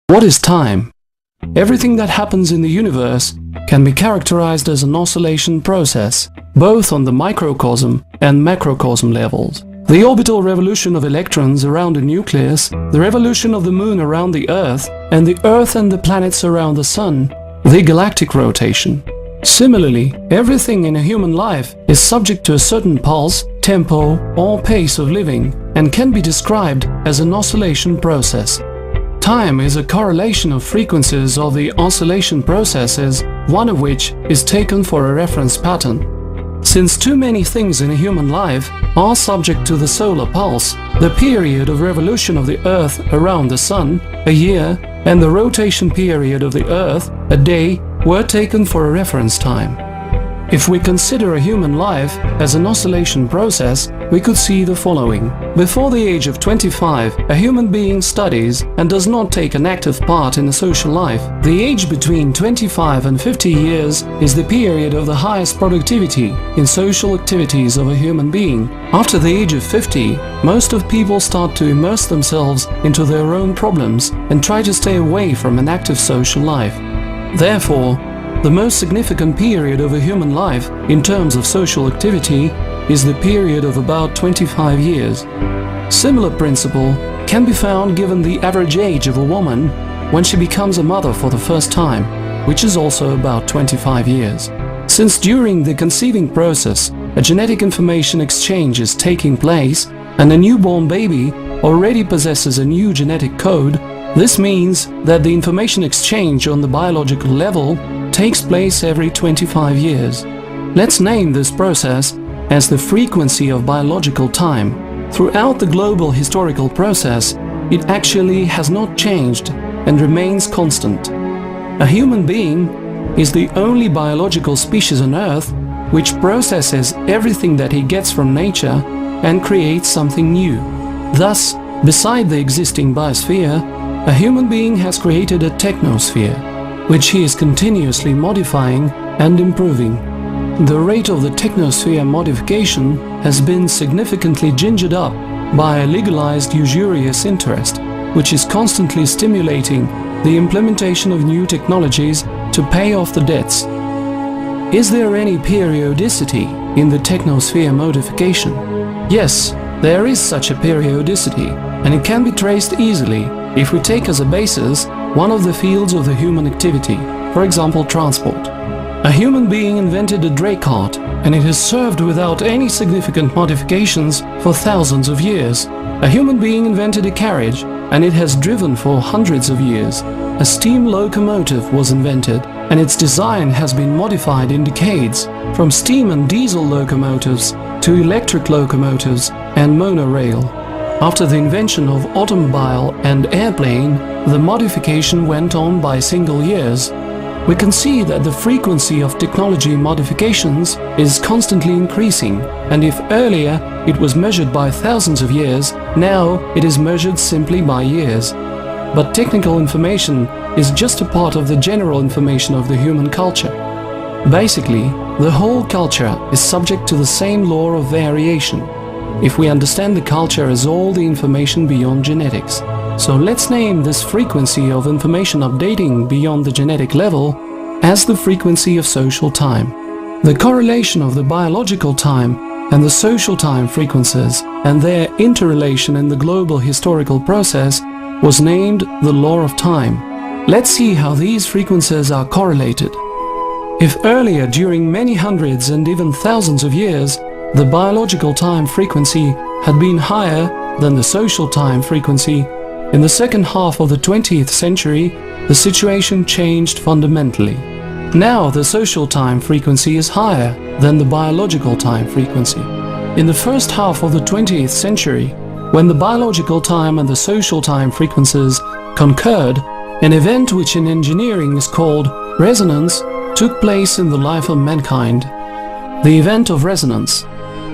What is time? Everything that happens in the universe can be characterized as an oscillation process, both on the microcosm and macrocosm levels. The orbital revolution of electrons around a nucleus, the revolution of the Moon around the Earth, and the Earth and the planets around the Sun, the galactic rotation. Similarly, everything in a human life is subject to a certain pulse, tempo, or pace of living, and can be described as an oscillation process. Time is a correlation of frequencies of the oscillation processes, one of which is taken for a reference pattern. Since too many things in a human life are subject to the solar pulse, the period of revolution of the Earth around the Sun, a year, and the rotation period of the Earth, a day, were taken for a reference time. If we consider a human life as an oscillation process, we could see the following. Before the age of 25, a human being studies and does not take an active part in a social life. The age between 25 and 50 years is the period of the highest productivity in social activities of a human being. After the age of 50, most of people start to immerse themselves into their own problems and try to stay away from an active social life. Therefore, the most significant period of a human life in terms of social activity is the period of about 25 years. Similar principle can be found given the average age of a woman when she becomes a mother for the first time, which is also about 25 years. Since during the conceiving process a genetic information exchange is taking place and a newborn baby already possesses a new genetic code, this means that the information exchange on the biological level takes place every 25 years. Let's name this process as the frequency of biological time. Throughout the global historical process, it actually has not changed and remains constant. A human being is the only biological species on Earth which processes everything that he gets from nature and creates something new. Thus, beside the existing biosphere, a human being has created a technosphere, which he is continuously modifying and improving. The rate of the technosphere modification has been significantly gingered up by a legalized usurious interest, which is constantly stimulating the implementation of new technologies to pay off the debts. Is there any periodicity in the technosphere modification? Yes, there is such a periodicity, and it can be traced easily if we take as a basis one of the fields of the human activity, for example transport. A human being invented a dray cart, and it has served without any significant modifications for thousands of years. A human being invented a carriage, and it has driven for hundreds of years. A steam locomotive was invented, and its design has been modified in decades, from steam and diesel locomotives to electric locomotives and monorail. After the invention of automobile and airplane, the modification went on by single years. We can see that the frequency of technology modifications is constantly increasing, and if earlier it was measured by thousands of years, now it is measured simply by years. But technical information is just a part of the general information of the human culture. Basically, the whole culture is subject to the same law of variation, if we understand the culture as all the information beyond genetics. So let's name this frequency of information updating beyond the genetic level as the frequency of social time. The correlation of the biological time and the social time frequencies and their interrelation in the global historical process was named the law of time. Let's see how these frequencies are correlated. If earlier, during many hundreds and even thousands of years, the biological time frequency had been higher than the social time frequency, in the second half of the 20th century, the situation changed fundamentally. Now the social time frequency is higher than the biological time frequency. In the first half of the 20th century, when the biological time and the social time frequencies concurred, an event which in engineering is called resonance took place in the life of mankind. The event of resonance.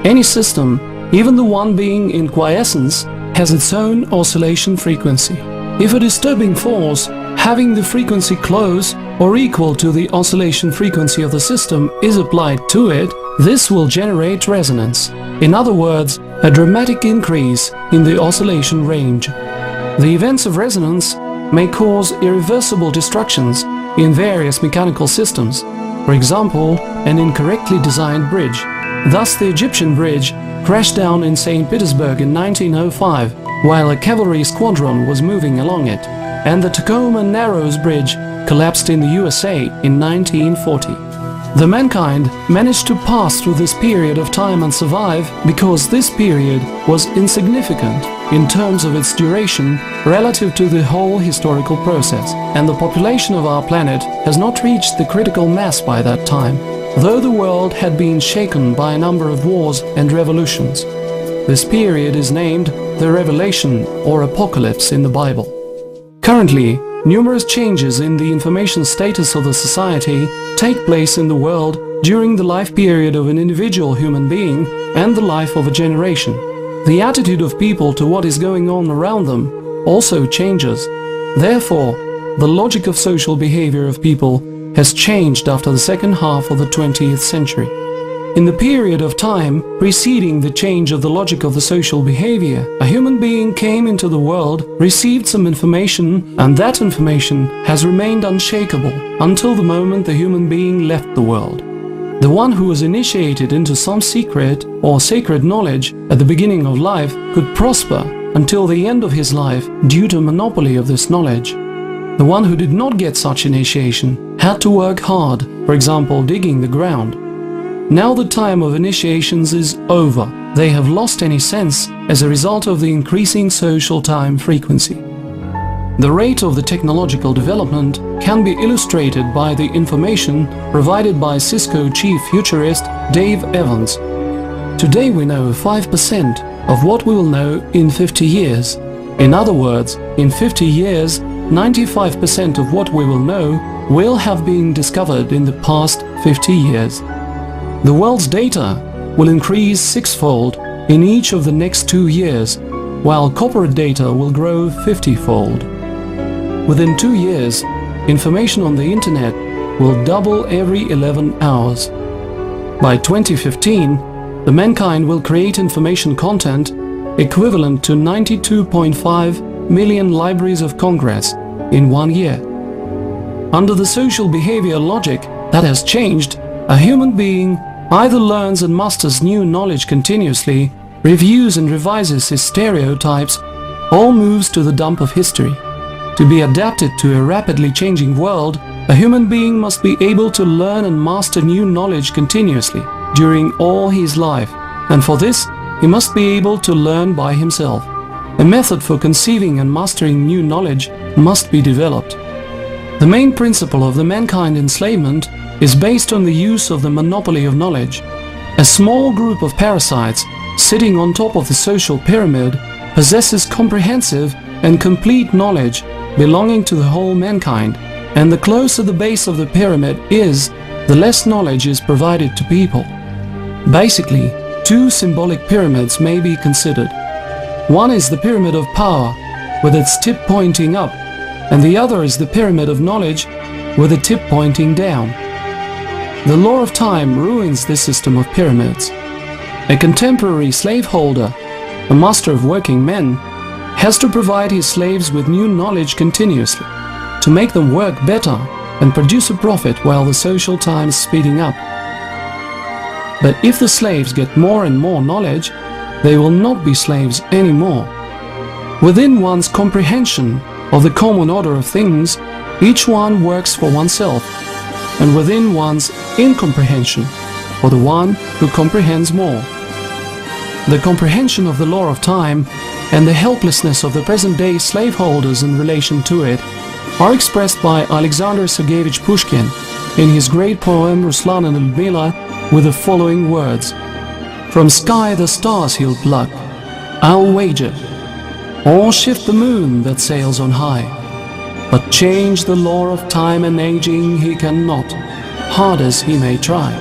Any system, even the one being in quiescence, has its own oscillation frequency. If a disturbing force having the frequency close or equal to the oscillation frequency of the system is applied to it, this will generate resonance. In other words, a dramatic increase in the oscillation range. The events of resonance may cause irreversible destructions in various mechanical systems. For example, an incorrectly designed bridge. Thus, the Egyptian bridge crashed down in St. Petersburg in 1905 while a cavalry squadron was moving along it, and the Tacoma Narrows Bridge collapsed in the USA in 1940. The mankind managed to pass through this period of time and survive because this period was insignificant in terms of its duration relative to the whole historical process, and the population of our planet has not reached the critical mass by that time, though the world had been shaken by a number of wars and revolutions. This period is named the Revelation or Apocalypse in the Bible. Currently, numerous changes in the information status of the society take place in the world during the life period of an individual human being and the life of a generation. The attitude of people to what is going on around them also changes. Therefore, the logic of social behavior of people has changed after the second half of the 20th century. In the period of time preceding the change of the logic of the social behavior, a human being came into the world, received some information, and that information has remained unshakable until the moment the human being left the world. The one who was initiated into some secret or sacred knowledge at the beginning of life could prosper until the end of his life due to monopoly of this knowledge. The one who did not get such initiation had to work hard, for example, digging the ground. Now the time of initiations is over. They have lost any sense as a result of the increasing social time frequency. The rate of the technological development can be illustrated by the information provided by Cisco chief futurist Dave Evans. Today we know 5% of what we will know in 50 years. In other words, in 50 years, 95% of what we will know will have been discovered in the past 50 years. The world's data will increase sixfold in each of the next 2 years, while corporate data will grow 50-fold. Within 2 years, information on the internet will double every 11 hours. By 2015, the mankind will create information content equivalent to 92.5 million libraries of Congress in 1 year. Under the social behavior logic that has changed, a human being either learns and masters new knowledge continuously, reviews and revises his stereotypes, or moves to the dump of history. To be adapted to a rapidly changing world, a human being must be able to learn and master new knowledge continuously during all his life, and for this he must be able to learn by himself. A method for conceiving and mastering new knowledge must be developed. The main principle of the mankind enslavement is based on the use of the monopoly of knowledge. A small group of parasites sitting on top of the social pyramid possesses comprehensive and complete knowledge belonging to the whole mankind, and the closer the base of the pyramid is, the less knowledge is provided to people. Basically, two symbolic pyramids may be considered. One is the pyramid of power, with its tip pointing up, and the other is the pyramid of knowledge, with the tip pointing down. The law of time ruins this system of pyramids. A contemporary slaveholder, a master of working men, has to provide his slaves with new knowledge continuously, to make them work better and produce a profit while the social time is speeding up. But if the slaves get more and more knowledge, they will not be slaves anymore. Within one's comprehension of the common order of things, each one works for oneself, and within one's incomprehension for the one who comprehends more. The comprehension of the law of time and the helplessness of the present-day slaveholders in relation to it are expressed by Alexander Sergeyevich Pushkin in his great poem Ruslan and Ludmila with the following words: "From sky the stars he'll pluck, I'll wager, or shift the moon that sails on high, but change the law of time and aging he cannot, hard as he may try."